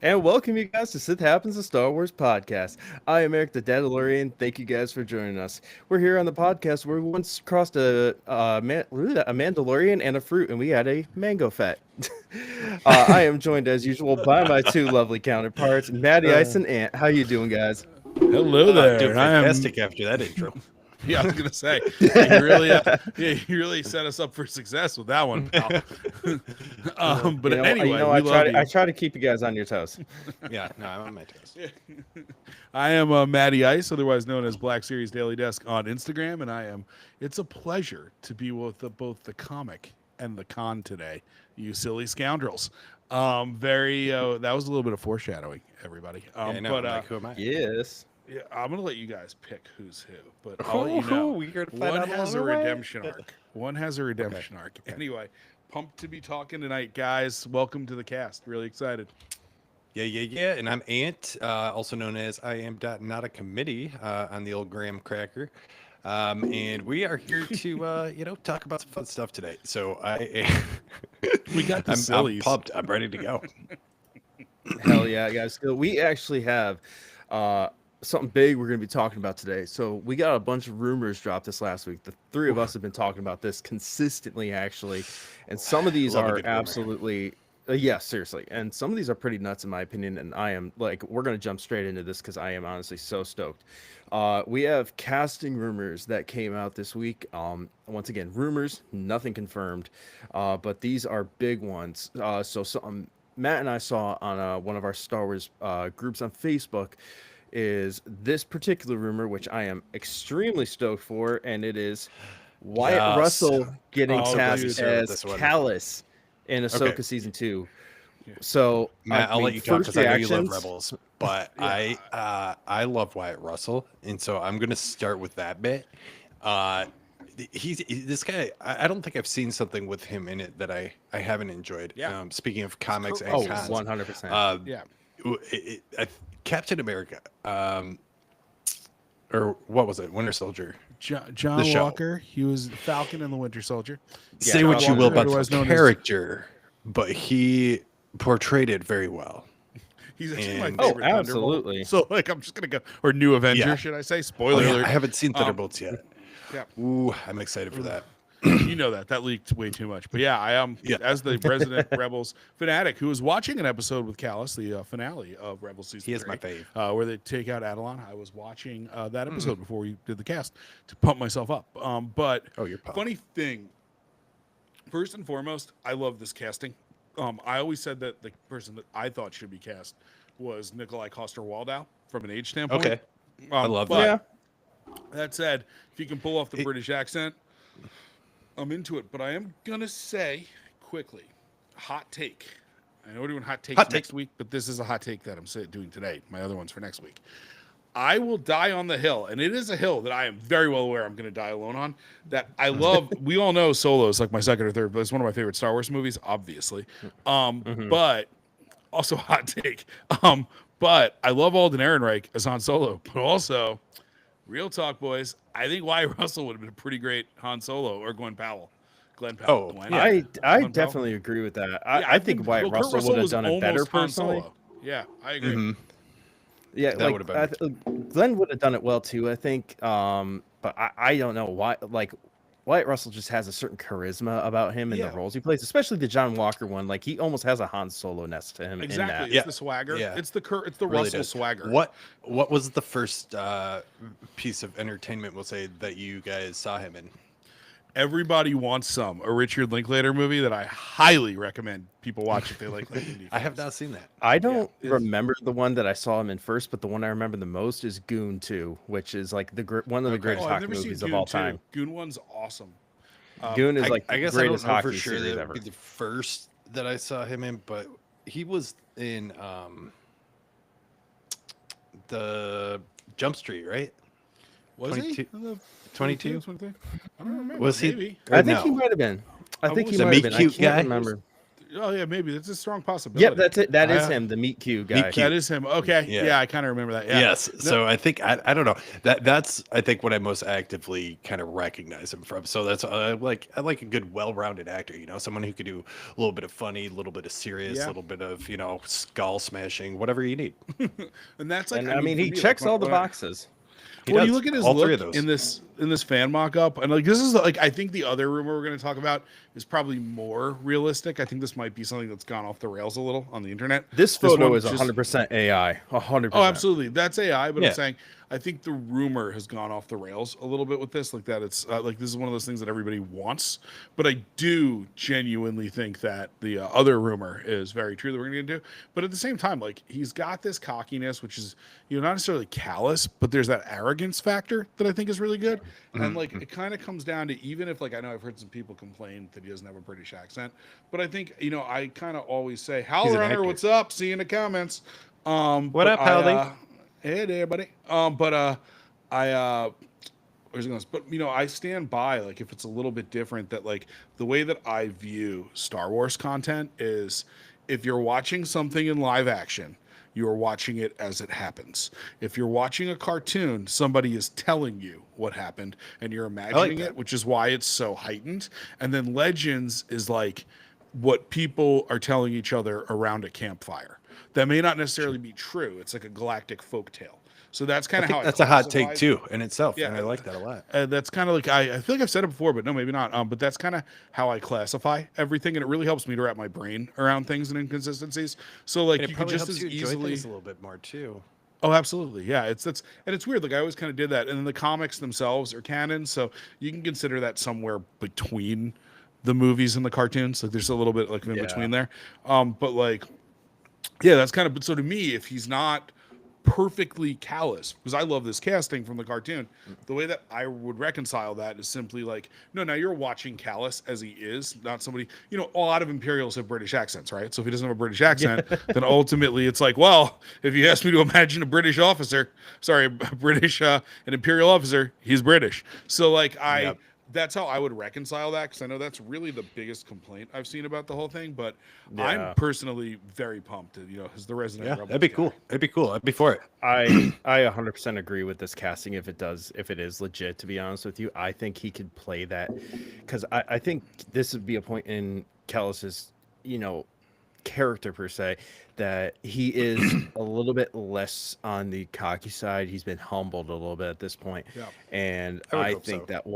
And welcome you guys to Sith Happens, a Star Wars podcast. I am Eric the Dadalorian. Thank you guys for joining us. We're here on the podcast where we once crossed a Mandalorian and a fruit, and we had a mango fat. I am joined as usual by my two lovely counterparts, Maddie Ice and Ant. How you doing, guys? Hello there. Doing fantastic after that intro. Yeah, I was gonna say you really set us up for success with that one, pal. But anyway, I try to keep you guys on your toes. Yeah, no, I'm on my toes. I am Matty Ice, otherwise known as Black Series Daily Desk on Instagram, and it's a pleasure to be with both the comic and the con today, you silly scoundrels. That was a little bit of foreshadowing, everybody. Who am I? Yes. Yeah, I'm gonna let you guys pick who's who, but I'll let you know. One has a redemption arc. One has a redemption arc. Okay. Anyway, pumped to be talking tonight, guys. Welcome to the cast. Really excited. Yeah. And I'm Ant, also known as I am not a committee on the old graham cracker. And we are here to talk about some fun stuff today. So We got the I'm pumped. I'm ready to go. Hell yeah, guys. So we actually have something big we're going to be talking about today. So we got a bunch of rumors dropped this last week. The three of us have been talking about this consistently, actually. And some of these are absolutely, seriously. And some of these are pretty nuts in my opinion. And we're going to jump straight into this because I am honestly so stoked. We have casting rumors that came out this week. Once again, rumors, nothing confirmed. But these are big ones. So something Matt and I saw on one of our Star Wars groups on Facebook is this particular rumor, which I am extremely stoked for, and it is Wyatt Russell getting cast as Callus in Ahsoka Season 2. So Matt, I'll let you talk because I know you love Rebels, but I love Wyatt Russell, and so I'm going to start with that bit. This guy. I don't think I've seen something with him in it that I haven't enjoyed. Yeah. Speaking of comics and cons, 100%. Captain America, or what was it? Winter Soldier. John Walker. He was Falcon in the Winter Soldier. Say what you will about the character, but he portrayed it very well. He's actually my favorite. Oh, absolutely. So I'm just gonna go or New Avenger, should I say? Spoiler alert. I haven't seen Thunderbolts yet. Yeah. Ooh, I'm excited for that. You know that leaked way too much, but I am as the resident Rebels fanatic who was watching an episode with Callus, the finale of Rebels season 3. He is my fave. Where they take out Adelon. I was watching that episode before we did the cast to pump myself up. But you're pumped. Funny thing, first and foremost, I love this casting. I always said that the person that I thought should be cast was Nikolai Coster-Waldau from an age standpoint. Okay, I love that. Yeah. That said, if you can pull off the British accent, I'm into it, but I am going to say quickly, hot take. I know we're doing hot takes next week, but this is a hot take that I'm doing today. My other one's for next week. I will die on the hill, and it is a hill that I am very well aware I'm going to die alone on, that I love. We all know Solo is like my second or third, but it's one of my favorite Star Wars movies, obviously. But also hot take. But I love Alden Ehrenreich as Han Solo, but also, real talk, boys, I think Wyatt Russell would have been a pretty great Han Solo or Glenn Powell. I definitely agree with that. I think Wyatt Russell would have done it better personally. Yeah, I agree. Mm-hmm. Yeah, that would have been. Glenn would have done it well too, I think. But I don't know why. Like Wyatt Russell just has a certain charisma about him in the roles he plays, especially the John Walker one. Like he almost has a Han Solo-ness to him. Exactly, in that. It's the swagger. Yeah. It's the really Russell does. swagger. What was the first piece of entertainment, we'll say, that you guys saw him in? Everybody Wants Some, a Richard Linklater movie that I highly recommend people watch if they like indie. I have not seen that. I don't remember the one that I saw him in first, but the one I remember the most is Goon 2, which is like one of the greatest hockey movies of all time. Goon 1's awesome. Goon is like I guess the greatest I don't know hockey for sure series that ever. would be the first that I saw him in, but he was in the Jump Street, right? Was 22? he? 22? I don't remember. Was he? Maybe. I think he might have been. I think he the might have been. meat cute I can't guy? remember. Oh yeah, maybe that's a strong possibility. Yep, that's it. That is him, the meet cute guy. Meet cute. That is him. Okay, yeah, I kind of remember that. Yeah. Yes. So I think I don't know that's I think what I most actively kind of recognize him from. So that's I like a good well-rounded actor. You know, someone who could do a little bit of funny, a little bit of serious, a little bit of skull smashing, whatever you need. And that's like, And I mean, he for me, checks like, all the when I- boxes. When you look at his all three look of those. in this fan mock-up, and like this is like I think the other rumor we're going to talk about is probably more realistic. I think this might be something that's gone off the rails a little on the internet. This photo one is just- 100% AI. 100%. Oh, absolutely, that's AI. But Yeah. I'm saying I think the rumor has gone off the rails a little bit with this. Like that, it's like this is one of those things that everybody wants. But I do genuinely think that the other rumor is very true that we're going to get into. But at the same time, like he's got this cockiness, which is not necessarily callous, but there's that arrogance factor that I think is really good. And like it kind of comes down to, even if like I know I've heard some people complain that he doesn't have a British accent, but I think I kind of always say, "Howler an actor. what's up? See you in the comments." What but up, Howley? Hey there, buddy. But where's it going? But I stand by, like, if it's a little bit different, that like the way that I view Star Wars content is, if you're watching something in live action, you are watching it as it happens. If you're watching a cartoon, somebody is telling you what happened and you're imagining it, which is why it's so heightened. And then Legends is like what people are telling each other around a campfire. That may not necessarily be true. It's like a galactic folktale. So that's kind of how that's a hot classify take it. too in itself. Yeah. And I like that a lot. That's kind of like I feel like I've said it before, but no, maybe not. But that's kind of how I classify everything, and it really helps me to wrap my brain around things and inconsistencies. So like And it you could probably just helps as you enjoy easily. things a little bit more too. Oh, absolutely, yeah. And it's weird. Like I always kind of did that, and then the comics themselves are canon, so you can consider that somewhere between the movies and the cartoons. Like there's a little bit like in between there. But like, yeah, that's kind of. So to me, if he's not perfectly callous, because I love this casting from the cartoon, the way that I would reconcile that is simply like, no, now you're watching callous as he is, not somebody, a lot of Imperials have British accents, right? So if he doesn't have a British accent, then ultimately it's like, well, if you ask me to imagine a British officer, an Imperial officer, he's British. So like that's how I would reconcile that, because I know that's really the biggest complaint I've seen about the whole thing. But I'm personally very pumped, as the resident Rebels that'd be guy. cool. It'd be cool. I'd be for it. I 100% agree with this casting. If it is legit, to be honest with you, I think he could play that, because I think this would be a point in Callus's, character per se, that he is a little bit less on the cocky side. He's been humbled a little bit at this point. Yeah. And I would I hope think so. that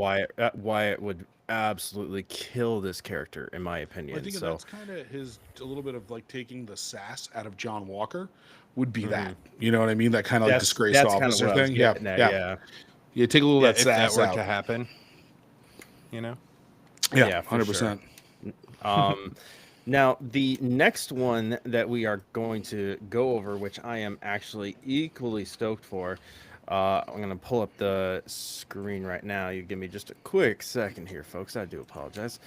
Wyatt would absolutely kill this character, in my opinion. I think So that's kind of a little bit of like taking the sass out of John Walker would be that. You know what I mean? That kind of like disgraced that's kinda officer what I was thing. Yeah, getting at, yeah. You take a little of that If that sass were out. to happen, Yeah, for 100%. Now, the next one that we are going to go over, which I am actually equally stoked for, I'm going to pull up the screen right now. You give me just a quick second here, folks. I do apologize.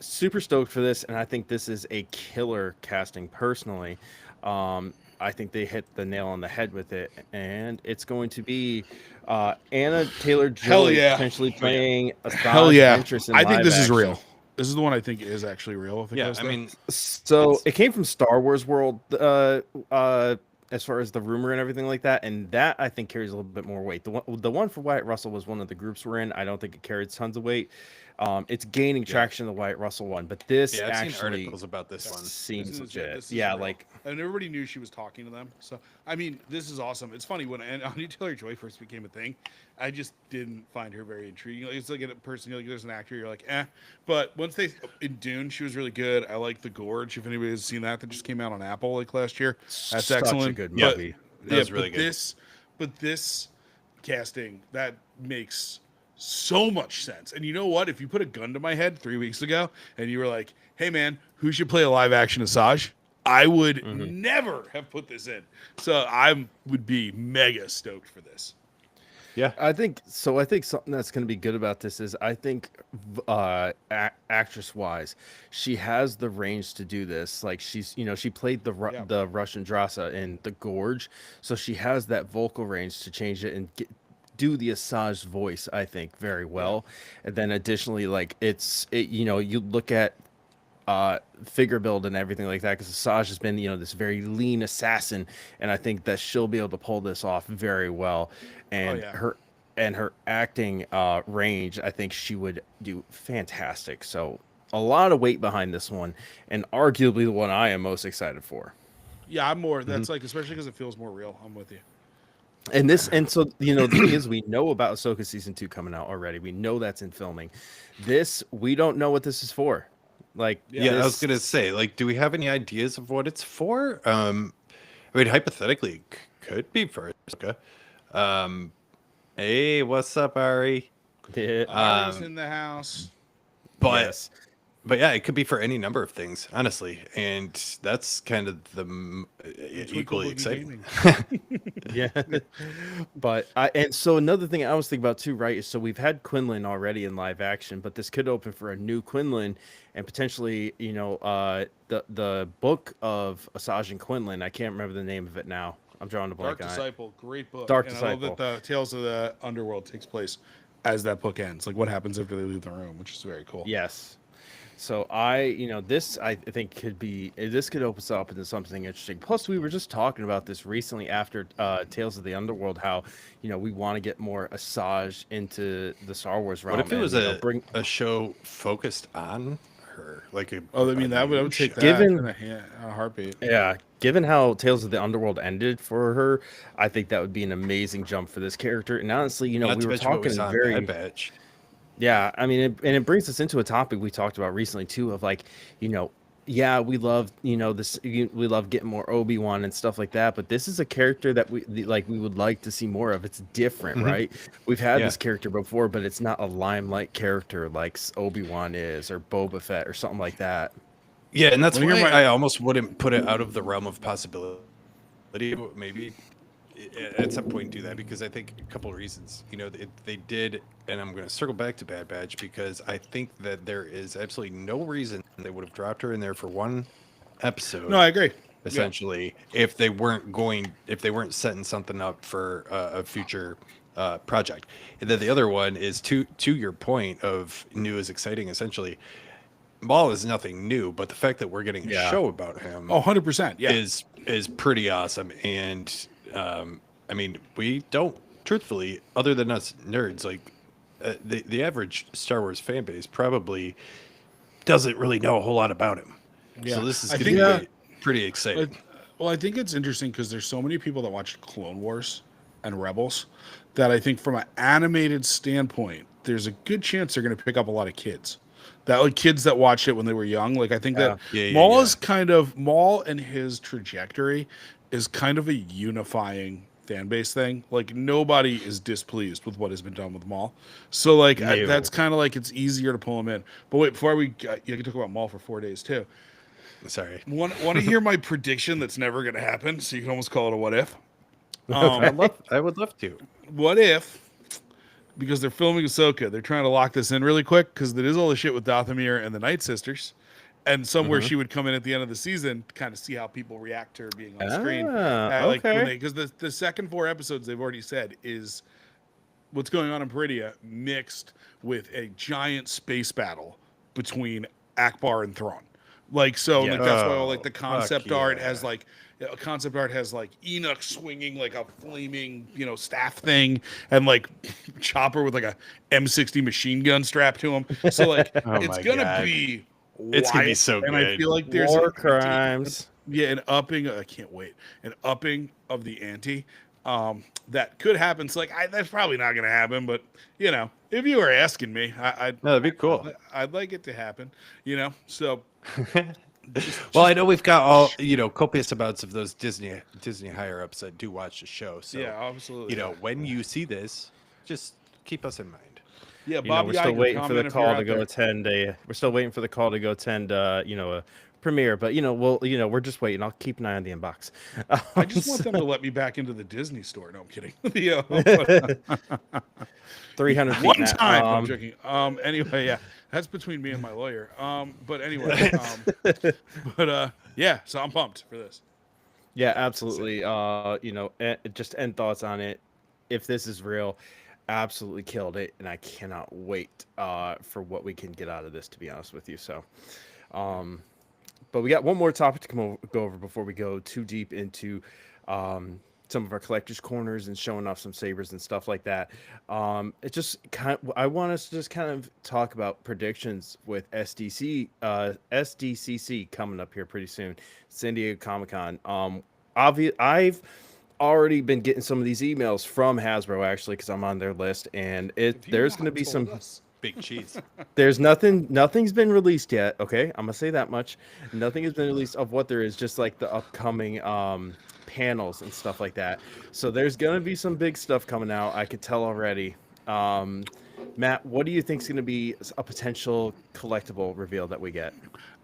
Super stoked for this, and I think this is a killer casting personally. I think they hit the nail on the head with it, and it's going to be Anna Taylor-Joy Hell yeah. potentially playing a Hell yeah. Ventress in I think live this is action. real. This is the one I think is actually real. If it yeah. goes I there. mean, So it came from Star Wars World, as far as the rumor and everything like that, and that I think carries a little bit more weight. The one for Wyatt Russell was one of the groups we're in. I don't think it carried tons of weight. It's gaining traction, the Wyatt Russell one, but this I've seen actually articles about this one. seems This is legit. this is Yeah, real. like and everybody knew she was talking to them. So I mean, this is awesome. It's funny when Anya Taylor-Joy first became a thing, I just didn't find her very intriguing. Like, it's like a person, there's an actor, you're like, eh. But once in Dune, she was really good. I like The Gorge. If anybody has seen that just came out on Apple like last year, that's such excellent. a good But- movie. That was really good. But this casting, that makes so much sense. And you know what? If you put a gun to my head 3 weeks ago and you were like, hey man, who should play a live action Asajj? I would never have put this in. So I would be mega stoked for this. Yeah. I think something that's going to be good about this is I think actress wise, she has the range to do this. Like she's, she played the Russian Drasa in The Gorge, so she has that vocal range to change it and do the Asajj voice, I think, very well. And then additionally, like you look at figure build and everything like that, because Asajj has been, this very lean assassin, and I think that she'll be able to pull this off very well. And her acting range, I think she would do fantastic. So a lot of weight behind this one, and arguably the one I am most excited for. Yeah, I'm more. That's like, especially because it feels more real. I'm with you. And so the thing is, we know about Ahsoka season 2 coming out already. We know that's in filming. This, we don't know what this is for. Like, I was gonna say, like, do we have any ideas of what it's for? I mean, hypothetically, could be for Ahsoka. Hey, what's up, Ari? Ari's in the house. But yeah, it could be for any number of things, honestly, and that's kind of equally exciting. Yeah, but and so another thing I was thinking about too, right? Is so we've had Quinlan already in live action, but this could open for a new Quinlan, and potentially, the book of Asajj and Quinlan. I can't remember the name of it now. I'm drawing a blank Dark on Disciple, great book. Dark and Disciple. I love that the Tales of the Underworld takes place as that book ends, like what happens after they leave the room, which is very cool. Yes. So this I think could open us up into something interesting. Plus, we were just talking about this recently after Tales of the Underworld, how we want to get more Asajj into the Star Wars realm. What if it was a show focused on her? Like that would take that given in a heartbeat. Yeah, given how Tales of the Underworld ended for her, I think that would be an amazing jump for this character. And honestly, we were talking very. Bad Batch. Yeah, I mean, it brings us into a topic we talked about recently too, of like, we love, this, we love getting more Obi-Wan and stuff like that, but this is a character that we would like to see more of. It's different, right? We've had this character before, but it's not a limelight character like Obi-Wan is, or Boba Fett, or something like that. Yeah, and that's why I almost wouldn't put it out of the realm of possibility. Maybe at some point do that, because I think a couple of reasons. They did, and I'm going to circle back to Bad Batch, because I think that there is absolutely no reason they would have dropped her in there for one episode. No, I agree. Essentially, if they weren't setting something up for a future project. And then the other one is to your point of new is exciting. Essentially, Maul is nothing new, but the fact that we're getting a show about him, 100%, is pretty awesome. And I mean, we don't, truthfully, other than us nerds, like the average Star Wars fan base probably doesn't really know a whole lot about him. Yeah. So this is going to be pretty exciting. Well, I think it's interesting because there's so many people that watch Clone Wars and Rebels that I think from an animated standpoint, there's a good chance they're going to pick up a lot of kids. Kids that watched it when they were young. Like, I think that Maul is Maul and his trajectory is kind of a unifying fan base thing. Like, nobody is displeased with what has been done with Maul. So, that's kind of like it's easier to pull him in. But wait, before you can talk about Maul for 4 days too. Sorry. Want to hear my prediction that's never going to happen? So you can almost call it a what if. I would love to. What if, because they're filming Ahsoka, they're trying to lock this in really quick because there is all the shit with Dathomir and the Night Sisters, and somewhere she would come in at the end of the season to kind of see how people react to her being on screen. Because the second 4 episodes they've already said is what's going on in Peridia mixed with a giant space battle between Akbar and Thrawn. That's why all the concept art has Enoch swinging like a flaming staff thing, and Chopper with a M60 machine gun strapped to him. So it's gonna be so good. And I feel like there's war crimes. An upping. I can't wait. An upping of the ante. That could happen. So that's probably not gonna happen, but if you were asking me, that'd be cool. I'd like it to happen. So. Well, I know we've got all copious amounts of those Disney higher ups that do watch the show. So yeah, absolutely. When you see this, just keep us in mind. Yeah, Bob, we're still waiting for the call to go attend a. We're still waiting for the call to go attend a premiere, but we're just waiting. I'll keep an eye on the inbox. I just want them to let me back into the Disney store. No, I'm kidding. 300 feet one time. I'm joking. Anyway, yeah, that's between me and my lawyer. But anyway, yeah. So I'm pumped for this. Yeah, absolutely. Just end thoughts on it. If this is real, absolutely killed it, and I cannot wait for what we can get out of this. To be honest with you, so. But we got one more topic to go over before we go too deep into some of our collectors' corners and showing off some sabers and stuff like that. It just I want us to just kind of talk about predictions with SDCC coming up here pretty soon, San Diego Comic-Con. I've already been getting some of these emails from Hasbro actually because I'm on their list, and there's going to be some. Big cheese. There's nothing's been released yet. Okay, I'm gonna say that much. Nothing has been released of what there is, just like the upcoming panels and stuff like that. So there's gonna be some big stuff coming out. I could tell already. Matt, what do you think is gonna be a potential collectible reveal that we get?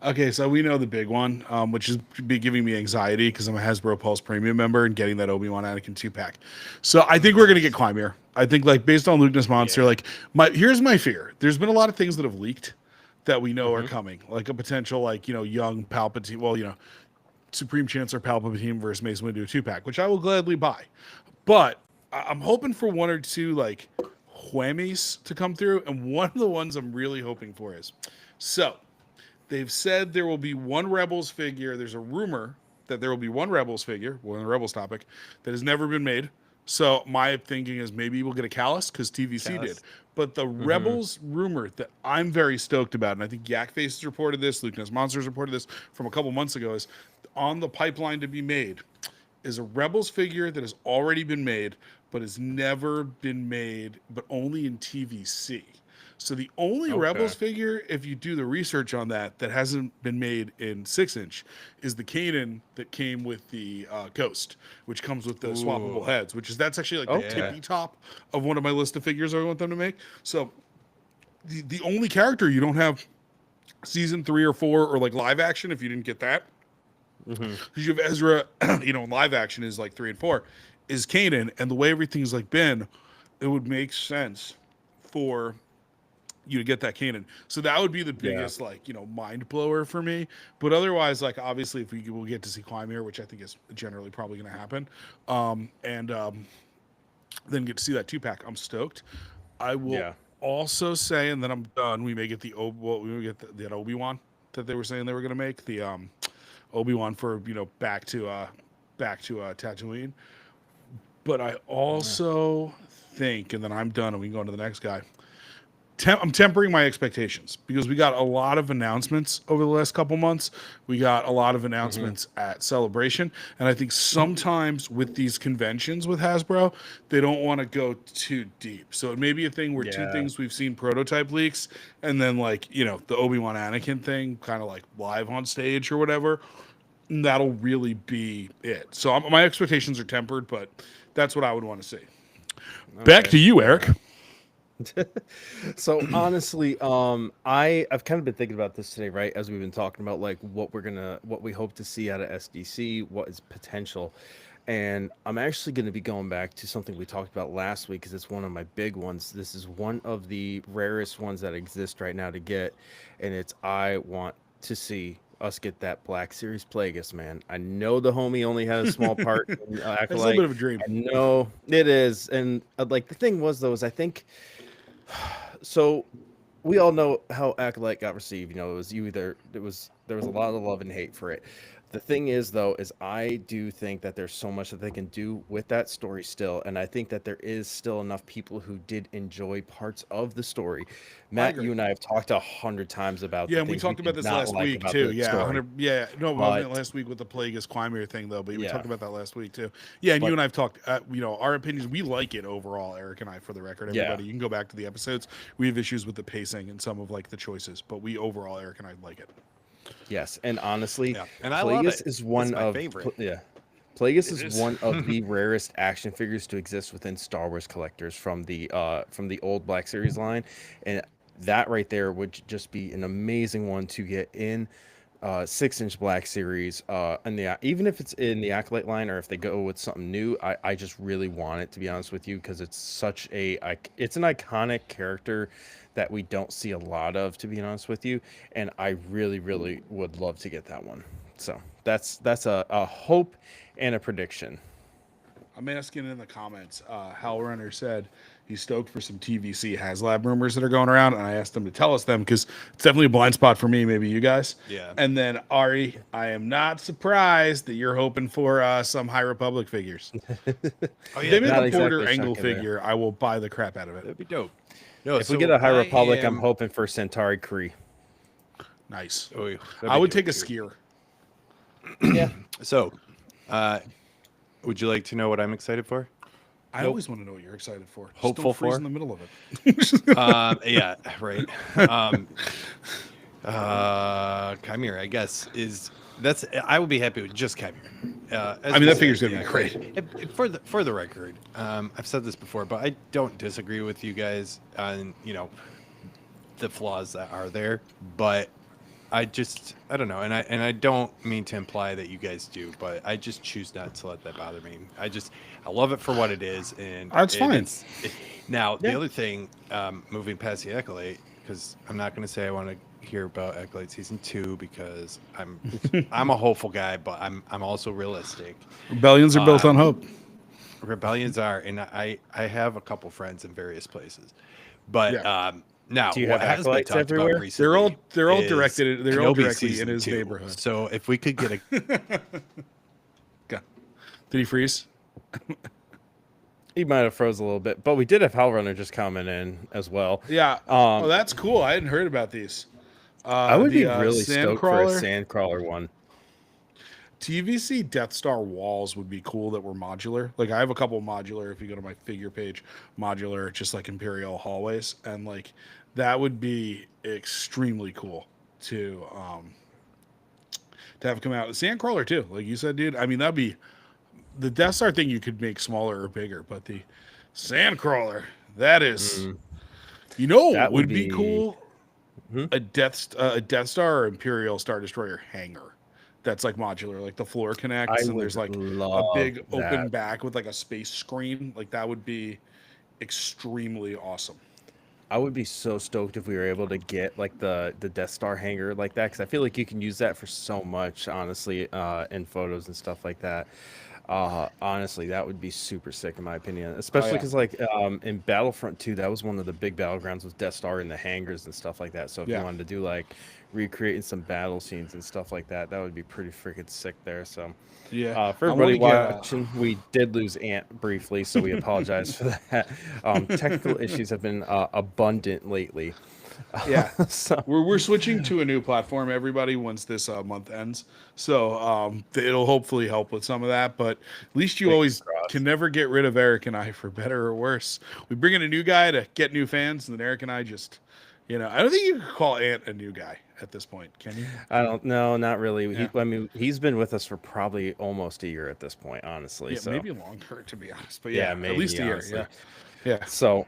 Okay, so we know the big one, which is be giving me anxiety because I'm a Hasbro Pulse Premium member and getting that Obi-Wan Anakin 2-pack. So I think we're gonna get Clymere. I think like based on Lukeness Monster, like here's my fear. There's been a lot of things that have leaked that we know are coming, like a potential like young Palpatine. Well, Supreme Chancellor Palpatine versus Mace Windu 2-pack, which I will gladly buy. But I'm hoping for one or two like whammies to come through, and one of the ones I'm really hoping for is they've said there will be one Rebels figure. There's a rumor that there will be one Rebels figure, one of the Rebels topic, that has never been made. So my thinking is maybe we'll get a Callus because TVC did. But the Rebels rumor that I'm very stoked about, and I think Yak Faces reported this, Lukeness Monsters reported this from a couple months ago, is on the pipeline to be made is a Rebels figure that has already been made, but has never been made, but only in TVC. So the only Rebels figure, if you do the research on that hasn't been made in 6-inch, is the Kanan that came with the Ghost, which comes with the swappable heads. That's actually like the tippy top of one of my list of figures I want them to make. So the only character you don't have season 3 or 4 or like live action, if you didn't get that, because you have Ezra, live action is like 3 and 4, is Kanan, and the way everything's like been, it would make sense for you to get that Kanan. So that would be the biggest mind blower for me. But otherwise, like obviously if we will get to see Clymere, which I think is generally probably going to happen, and then get to see that 2-pack, I'm stoked. I will also say, and then I'm done, we may get the Obi-Wan that they were saying they were going to make, the Obi-Wan for back to Tatooine. But I also think, and then I'm done and we can go on to the next guy, I'm tempering my expectations because we got a lot of announcements over the last couple months. We got a lot of announcements at Celebration. And I think sometimes with these conventions with Hasbro, they don't want to go too deep. So it may be a thing where two things we've seen prototype leaks and then like, the Obi-Wan Anakin thing kind of like live on stage or whatever. And that'll really be it. So my expectations are tempered, but that's what I would want to see. Okay. Back to you, Eric. So honestly, I've kind of been thinking about this today, right? As we've been talking about like what we hope to see out of SDC, what is potential. And I'm actually going to be going back to something we talked about last week because it's one of my big ones. This is one of the rarest ones that exist right now to get. And I want to see us get that Black Series Plagueis, man. I know the homie only had a small part in Acolyte. It's a little bit of a dream. I know it is. And like the thing was though, is I think so we all know how Acolyte got received. There was a lot of love and hate for it. The thing is, though, is I do think that there's so much that they can do with that story still, and I think that there is still enough people who did enjoy parts of the story. Matt, you and I have talked 100 times about. Yeah, and we talked about this last week too. Yeah, 100. Yeah, no, last week with the Plagueis Clymere thing though, but we talked about that last week too. Yeah, and you and I have talked. Our opinions. We like it overall, Eric and I. For the record, everybody, you can go back to the episodes. We have issues with the pacing and some of like the choices, but we overall, Eric and I like it. Yes, and honestly, and I love it. Is one of Plagueis is one of the rarest action figures to exist within Star Wars collectors from the old Black Series line, and that right there would just be an amazing one to get in 6-inch Black Series, and even if it's in the Acolyte line or if they go with something new, I just really want it, to be honest with you, because it's an iconic character that we don't see a lot of, to be honest with you, and I really, really would love to get that one. So that's a hope and a prediction. I'm asking in the comments. Hal Runner said, He's stoked for some TVC HasLab rumors that are going around, and I asked him to tell us them because it's definitely a blind spot for me, maybe you guys. Yeah. And then Ari, I am not surprised that you're hoping for some High Republic figures. Oh yeah, They make not a Porter exactly Angle chunky there. figure. I will buy the crap out of it. that'd be dope. No, If we get a High I Republic, I'm am- hoping for Centauri Kree. Nice. Oh, yeah, that'd I be would dope, take a too. skier. Yeah. So, would you like to know what I'm excited for? I always want to know what you're excited for. Just Hopeful don't freeze for? in the middle of it. Yeah, right. Chimera, I guess that's. I would be happy with just Chimera. I mean, that figure's gonna be great. For the record, I've said this before, but I don't disagree with you guys on the flaws that are there, but I don't know, and I don't mean to imply that you guys do, but I just choose not to let that bother me. I love it for what it is, and That's fine. Now the other thing, moving past the Acolyte, because I'm not going to say I want to hear about Acolyte season 2 because I'm a hopeful guy, but I'm also realistic. Rebellions are built on hope. Rebellions are, and I have a couple friends in various places, but Yeah. now Do you what have has been acolytes talked everywhere? about recently? They're all is directed. They're all Kenobi directly in season his 2. neighborhood. So if we could get a Did he freeze? He might have froze a little bit, but we did have Hellrunner just coming in as well. Yeah. Oh, that's cool. I hadn't heard about these. I would be the, really stoked for a Sandcrawler. Sandcrawler one. TVC Death Star walls would be cool that were modular. Like I have a couple modular. If you go to my figure page, modular, just like Imperial hallways, and like that would be extremely cool to have come out. The Sandcrawler too, like you said, dude. I mean, that'd be the Death Star thing. You could make smaller or bigger, but the Sandcrawler, that is, you know, That would would be be- cool. A Death Star or Imperial Star Destroyer hangar. That's like modular, like the floor connects, and would there's like a love big open that. back with like a space screen. Like that would be extremely awesome. I would be so stoked if we were able to get like the Death Star hangar like that, because I feel like you can use that for so much, honestly, in photos and stuff like that. Honestly, that would be super sick in my opinion, especially yeah. because like in Battlefront 2, that was one of the big battlegrounds was Death Star in the hangars and stuff like that. So if Yeah. you wanted to do like recreating some battle scenes and stuff like that, that would be pretty freaking sick there. So Yeah. for I everybody wanna get, watching, we did lose Ant briefly, so we apologize for that. Technical issues have been abundant lately. Yeah. So We're switching to a new platform, everybody, once this month ends. So it'll hopefully help with some of that. But at least you always can never get rid of Eric and I, for better or worse. We bring in a new guy to get new fans, and then Eric and I just, I don't think you can call Ant a new guy at this point, can you? I don't know, not really. Yeah. I mean, he's been with us for probably almost a year at this point, honestly. Yeah, so maybe longer, to be honest. But Yeah, yeah, maybe, at least a year. honestly. Yeah. Yeah. So,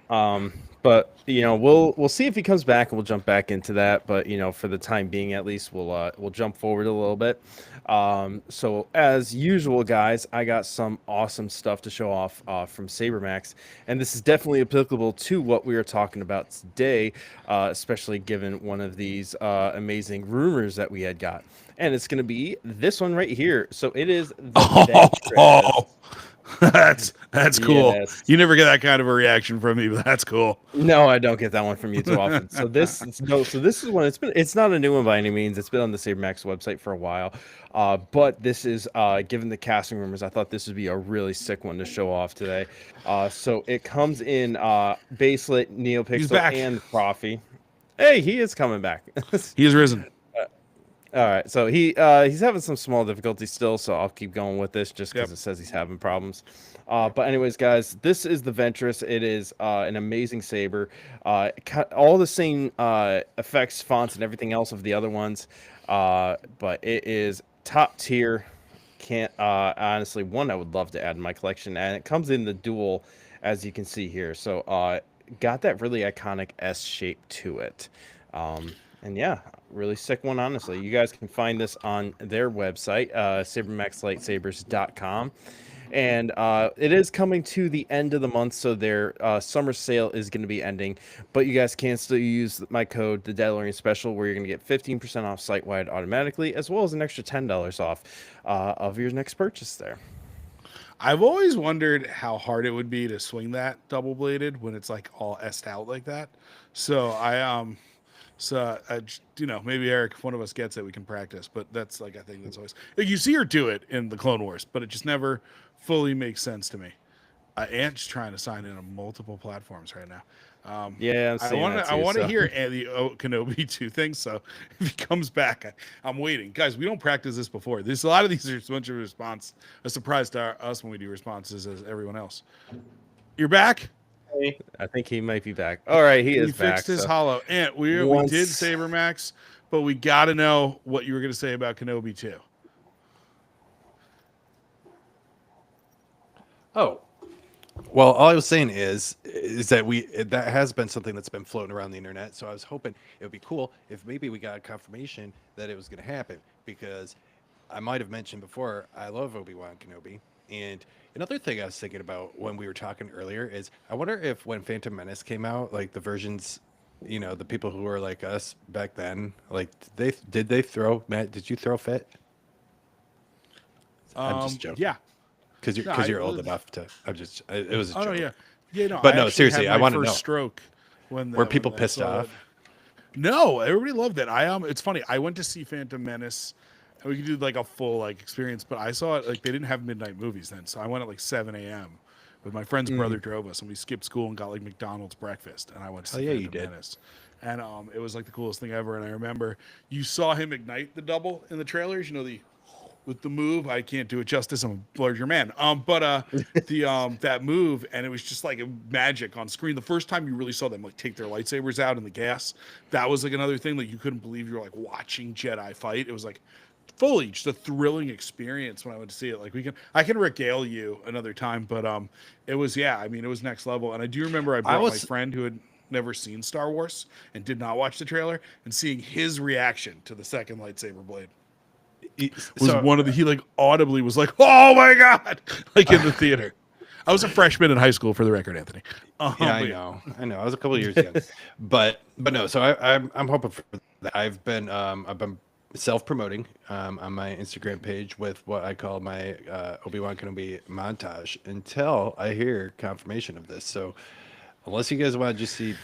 but we'll see if he comes back, and we'll jump back into that. But for the time being, at least we'll jump forward a little bit. So as usual, guys, I got some awesome stuff to show off from SaberMax, and this is definitely applicable to what we are talking about today, especially given one of these amazing rumors that we had got, and it's going to be this one right here. So it is the Ventress. That's cool. Yes. You never get that kind of a reaction from me, but that's cool. No, I don't get that one from you too often. So this is one. It's not a new one by any means. It's been on the SaberMax website for a while. But this is given the casting rumors, I thought this would be a really sick one to show off today. So it comes in Baselit, He's back. NeoPixel, and Profi. Hey, he is coming back. He has risen. All right, so he's having some small difficulties still, so I'll keep going with this just because Yep. it says he's having problems. But anyways, guys, this is the Ventress. It is an amazing saber. All the same effects, fonts, and everything else of the other ones, but it is top tier. Can't honestly, one I would love to add in my collection, and it comes in the dual, as you can see here. So got that really iconic S shape to it. And yeah, really sick one, honestly. You guys can find this on their website, sabermaxlightsabers.com. And it is coming to the end of the month, so their summer sale is going to be ending. But you guys can still use my code, the Dadalorian Special, where you're going to get 15% off site-wide automatically, as well as an extra $10 off of your next purchase there. I've always wondered how hard it would be to swing that double bladed when it's like all s'd out like that. So maybe Eric, if one of us gets it, we can practice. But that's like, I think that's always, like, you see her do it in the Clone Wars, but it just never fully makes sense to me. Ant's trying to sign in on multiple platforms right now. Yeah, I want to hear the Kenobi 2 thing. So if he comes back, I'm waiting, guys. We don't practice this before. There's a lot of these are a bunch of a surprise to us when we do responses as everyone else. You're back. I think he might be back. All right, he is back. He fixed his hollow. Ant, we did Saber Max, but we got to know what you were going to say about Kenobi 2. Oh, well, all I was saying is that that has been something that's been floating around the internet. So I was hoping it would be cool if maybe we got confirmation that it was going to happen, because I might have mentioned before, I love Obi-Wan Kenobi. And another thing I was thinking about when we were talking earlier is I wonder if when Phantom Menace came out, like the versions, the people who were like us back then, like did they throw, Matt, did you throw fit? I'm just joking. Yeah. Because you're old enough to. It was a joke. Oh no, yeah, no. But no, seriously, I want to know. Stroke Were people pissed off? No, everybody loved it. It's funny. I went to see Phantom Menace, and we could do like a full experience. But I saw it they didn't have midnight movies then, so I went at like 7 a.m. But my friend's brother drove us, and we skipped school and got like McDonald's breakfast, and I went to see Phantom Menace. And it was like the coolest thing ever. And I remember you saw him ignite the double in the trailers. With the move, I can't do it justice. I'm a larger man. That move, and it was just like magic on screen. The first time you really saw them take their lightsabers out in the gas, that was like another thing. Like you couldn't believe you were like watching Jedi fight. It was like fully just a thrilling experience when I went to see it. Like I can regale you another time, but it was it was next level. And I do remember I brought my friend who had never seen Star Wars and did not watch the trailer, and seeing his reaction to the second lightsaber blade. He audibly was like, "Oh my god!" like in the theater. I was a freshman in high school, for the record, Anthony. I know. I was a couple of years young, but no. So I'm hoping for that. I've been self-promoting on my Instagram page with what I call my Obi-Wan Kenobi montage until I hear confirmation of this. So unless you guys want to just see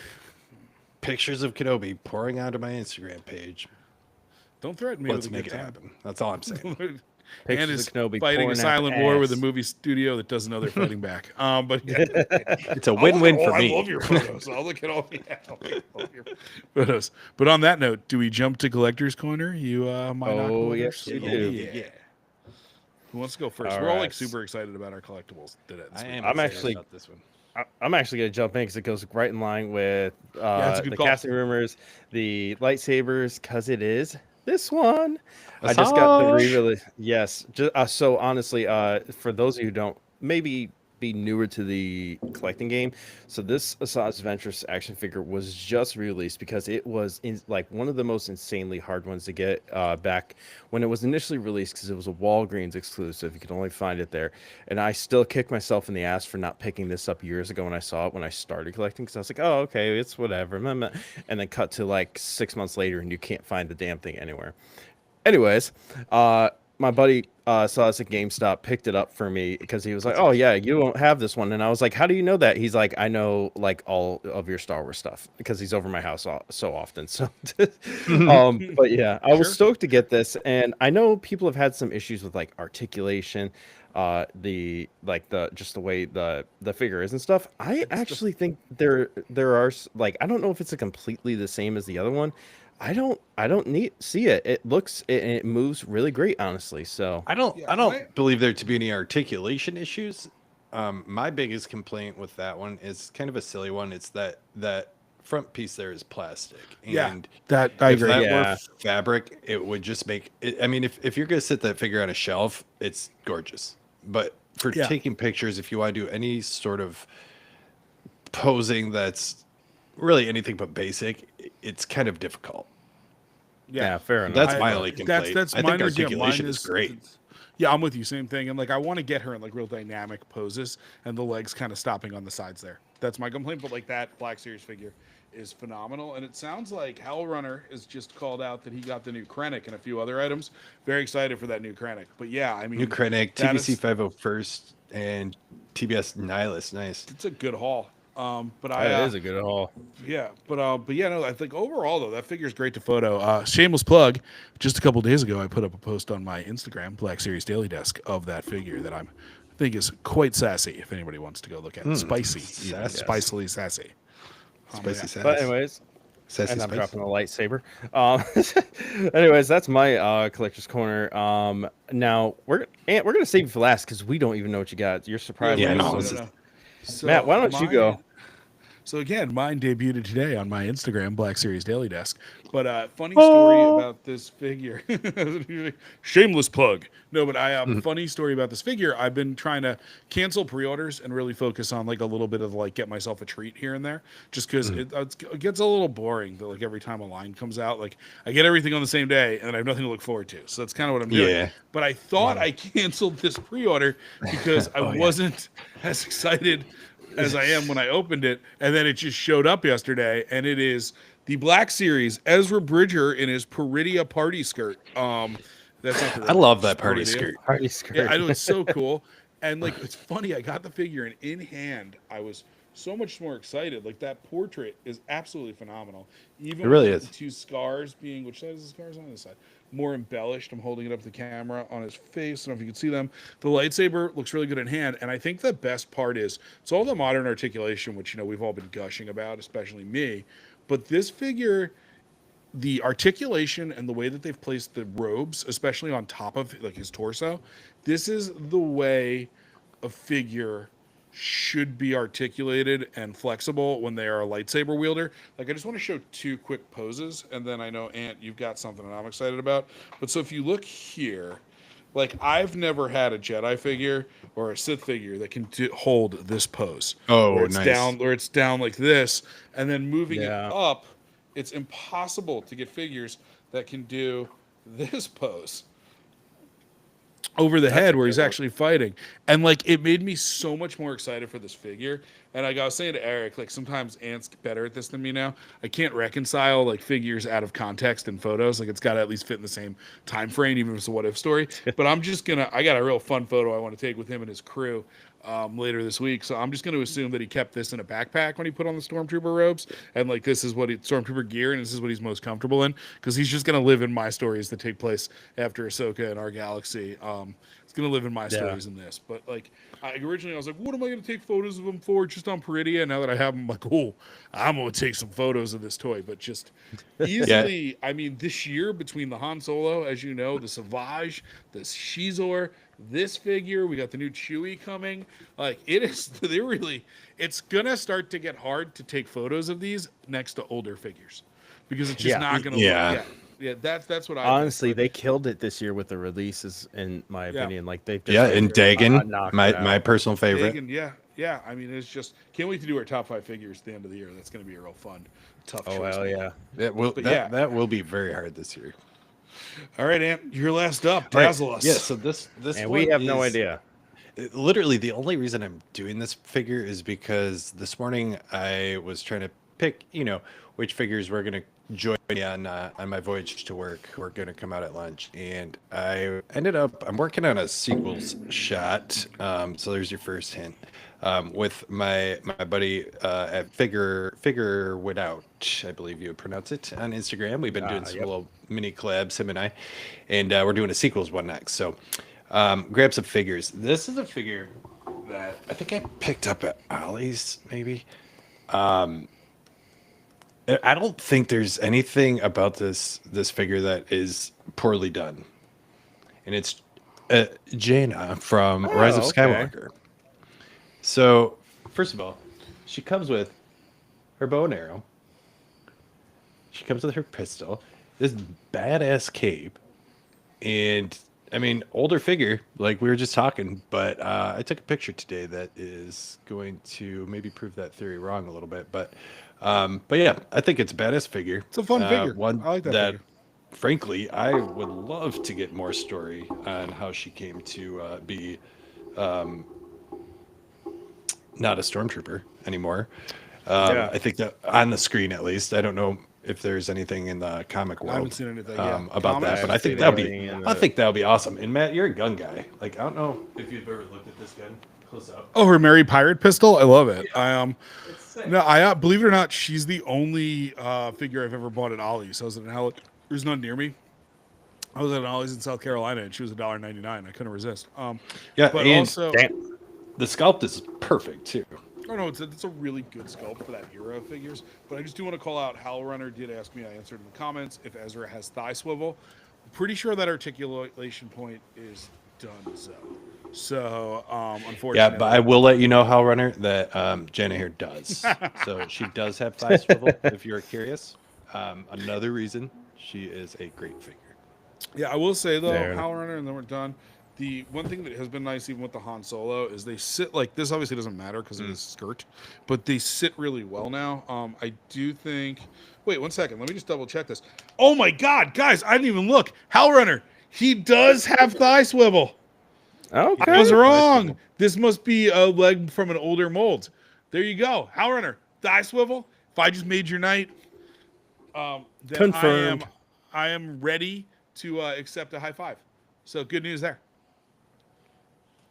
pictures of Kenobi pouring onto my Instagram page. Don't threaten me. Let's make it happen. That's all I'm saying. And is fighting a silent war with a movie studio that doesn't know they're fighting back. But yeah. It's a win-win for me. I love your photos. I'll look at all your photos. But on that note, do we jump to Collector's Corner? You yes, you do. Yeah. Who wants to go first? We're all super excited about our collectibles today. I'm actually about this one. I'm actually going to jump in because it goes right in line with the casting rumors, the lightsabers, because it is this one. I just got the re-release. Yes. So honestly, for those of you who don't maybe be newer to the collecting game, so this Asajj Ventress action figure was just released because it was one of the most insanely hard ones to get back when it was initially released, because it was a Walgreens exclusive. You could only find it there, and I still kick myself in the ass for not picking this up years ago when I saw it when I started collecting, because I was like, oh, okay, it's whatever, and then cut to 6 months later and you can't find the damn thing anywhere. Anyways, my buddy saw us at GameStop, picked it up for me because he was like, "Oh yeah, you don't have this one," and I was like, "How do you know that?" He's like, "I know all of your Star Wars stuff because he's over my house so often." So, but yeah, I was stoked to get this, and I know people have had some issues with articulation, the way the figure is and stuff. I actually think there are I don't know if it's completely the same as the other one. I don't see it. It moves really great, honestly. So I don't believe there to be any articulation issues. My biggest complaint with that one is kind of a silly one. It's that front piece there is plastic. And that I agree. If that were fabric, it would just make it. I mean, if you're gonna sit that figure on a shelf, it's gorgeous. But for taking pictures, if you want to do any sort of posing that's really anything but basic, it's kind of difficult. Yeah, fair enough. That's my only complaint. That's I think articulation is great. Yeah, I'm with you. Same thing. And like, I want to get her in like real dynamic poses, and the legs kind of stopping on the sides there. That's my complaint. But like that Black Series figure is phenomenal, and it sounds like Hellrunner is just called out that he got the new Krennic and a few other items. Very excited for that new Krennic. But yeah, I mean, New Krennic, that TBC is 501st, and TBS Nihilus. Nice. it's a good haul. But That is a good haul. yeah, but yeah, no, I think overall though that figure is great to photo. Shameless plug. Just a couple days ago, I put up a post on my Instagram, Black Series Daily Desk, of that figure that I think is quite sassy. If anybody wants to go look at it, spicy, even, sassy. spicily sassy. Spicy yeah. sass. But anyways, Sassy and I'm spice. dropping a lightsaber. Anyways, that's my collector's corner. Now we're gonna save it for last because we don't even know what you got. You're surprised. Yeah, by no, this. this is- So Matt, why don't you go? So again, mine debuted today on my Instagram, Black Series Daily Desk. But funny story about this figure. Shameless plug. No, but funny story about this figure. I've been trying to cancel pre-orders and really focus on like a little bit of like get myself a treat here and there, just because it gets a little boring. That like every time a line comes out, like I get everything on the same day and I have nothing to look forward to. So that's kind of what I'm doing. Yeah. But I thought I canceled this pre-order because I wasn't as excited as I am when I opened it, and then it just showed up yesterday, and it is the Black Series Ezra Bridger in his Peridia party skirt. That's not I love that party skirt. Party skirt. Yeah, I know, it's so cool, and like it's funny. I got the figure, and in hand, I was so much more excited. Like that portrait is absolutely phenomenal. Even It really with is. the two scars being, which side is the scars on this side? More embellished. I'm holding it up to the camera on his face. I don't know if you can see them. The lightsaber looks really good in hand, and I think the best part is it's all the modern articulation, which we've all been gushing about, especially me. But this figure, the articulation and the way that they've placed the robes, especially on top of like his torso, this is the way a figure should be articulated and flexible when they are a lightsaber wielder. Like I just want to show two quick poses, and then I know Ant, you've got something that I'm excited about. But so if you look here, like I've never had a Jedi figure or a Sith figure that can hold this pose. Oh, where it's nice. down, where it's down like this, and then moving Yeah. it up. It's impossible to get figures that can do this pose over the head where he's actually fighting. And like it made me so much more excited for this figure. And like I was saying to Eric, like sometimes Ant's better at this than me now. I can't reconcile like figures out of context and photos. Like it's got to at least fit in the same time frame, even if it's a what if story. But I got a real fun photo I want to take with him and his crew later this week. So I'm just going to assume that he kept this in a backpack when he put on the Stormtrooper robes. And like this is what Stormtrooper gear, and this is what he's most comfortable in, because he's just going to live in my stories that take place after Ahsoka and our galaxy. It's going to live in my stories in this. But like originally I was like, what am I going to take photos of him for just on Peridia? Now that I have him, I'm like, oh, I'm going to take some photos of this toy. But just easily, I mean, this year between the Han Solo, as you know, the Savage, the Shizor, this figure, we got the new Chewie coming. Like it's going to start to get hard to take photos of these next to older figures, because it's just not going to look. Yeah, that's what I honestly, they killed it this year with the releases, in my opinion. Like they've and Dagon, my personal favorite. Dagon, yeah. I mean, it's just can't wait to do our top 5 figures at the end of the year. That's going to be a real fun, tough. Oh choice. hell yeah! That will be very hard this year. All right, Ant, you're last up. Dazzle us. Yeah, so this And we have no idea. Literally, the only reason I'm doing this figure is because this morning I was trying to pick, which figures we're gonna join me on my voyage to work, who are gonna come out at lunch, and I'm working on a sequels shot. So there's your first hint. With my buddy at Figure Without, I believe you would pronounce it, on Instagram. We've been doing some little mini collabs, him and I, and we're doing a sequels one next. So grab some figures. This is a figure that I think I picked up at Ollie's, maybe. I don't think there's anything about this figure that is poorly done, and it's Jaina from Rise of Skywalker. So, first of all, she comes with her bow and arrow. She comes with her pistol, this badass cape, and I mean, older figure, like we were just talking, but I took a picture today that is going to maybe prove that theory wrong a little bit. But yeah, I think it's a badass figure. It's a fun figure. One I like that figure. frankly, I would love to get more story on how she came to be not a stormtrooper anymore. Yeah. I think that on the screen, at least, I don't know if there's anything in the comic world I haven't seen anything yet. about that, Comics? but I I think haven't that'd seen be, anything in I the- think that would be awesome. And Matt, you're a gun guy. Like, I don't know if you've ever looked at this gun close up. Oh, her Mary Pirate pistol. I love it. It's sick. No, I believe it or not, she's the only figure I've ever bought at Ollie's. I was at an outlet. There's none near me. I was at an Ollie's in South Carolina, and she was $1.99. I couldn't resist. Yeah, But and also, the sculpt is perfect too. oh no, it's a really good sculpt for that era of figures. But I just do want to call out, Hal Runner did ask me, I answered in the comments, if Ezra has thigh swivel. I'm pretty sure that articulation point is done so. Unfortunately. Yeah, but I will let you know, Hal Runner, that Jenna here does. So she does have thigh swivel, if you're curious. Another reason she is a great figure. Yeah, I will say though, There. Hal Runner, and then we're done. The one thing that has been nice, even with the Han Solo, is they sit like this. Obviously, doesn't matter because of his skirt, but they sit really well now. I do think. Wait 1 second. Let me just double check this. Oh my God, guys! I didn't even look. Hal Runner, he does have thigh swivel. Okay. I was wrong. This must be a leg from an older mold. There you go, Hal Runner, thigh swivel. If I just made your night, then Confirmed. I am ready to accept a high five. So good news there.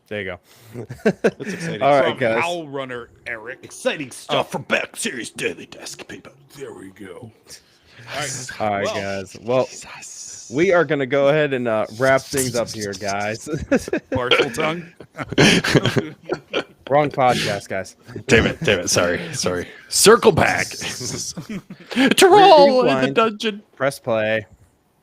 There you go. That's exciting. All right, From guys. Hal Runner, Eric. Exciting stuff from Back Series Daily Desk, people. There we go. All right, All right, Well, guys. Well, we are going to go ahead and wrap things up here, guys. partial tongue. Wrong podcast, guys. Damn it. Sorry. Circle back. Troll in the Rewind. dungeon. Press play.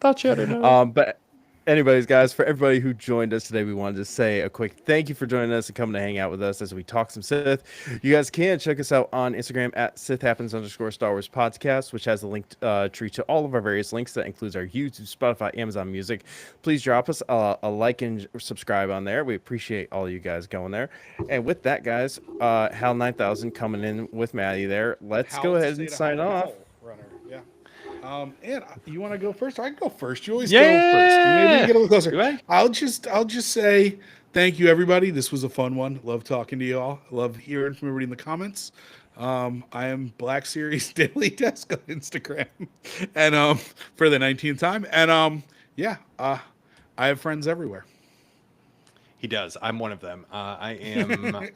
Thought you had to know. But anyways, guys, for everybody who joined us today, we wanted to say a quick thank you for joining us and coming to hang out with us as we talk some Sith. You guys can check us out on Instagram at Sith Happens _Star Wars Podcast, which has a link tree to all of our various links. That includes our YouTube, Spotify, Amazon Music. Please drop us a like and subscribe on there. We appreciate all you guys going there. And with that, guys, Hal 9000 coming in with Maddie there. Let's go ahead and sign off. Runner. Yeah. And you want to go first? I can go first. You always Yeah. go first. Maybe you get a little closer. Do I? I'll just say thank you, everybody. This was a fun one. Love talking to you all. Love hearing from everybody in the comments. I am Black Series Daily Desk on Instagram, and for the 19th time. And I have friends everywhere. He does. I'm one of them. I am. And he's in a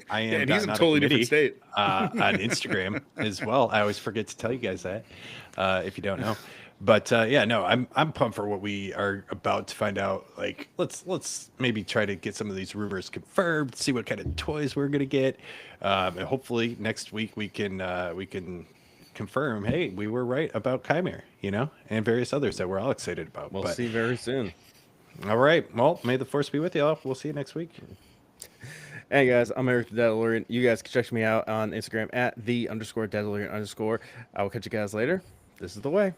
gotten out of totally different committee, state. on Instagram as well. I always forget to tell you guys that if you don't know. But I'm pumped for what we are about to find out. Like, let's maybe try to get some of these rumors confirmed. See what kind of toys we're gonna get, and hopefully next week we can confirm. Hey, we were right about Chimera, and various others that we're all excited about. We'll But, see very soon. all right. Well, may the force be with y'all. We'll see you next week. Hey guys, I'm Eric the Dadalorian. You guys can check me out on Instagram at _Dadalorian_. I will catch you guys later. This is the way.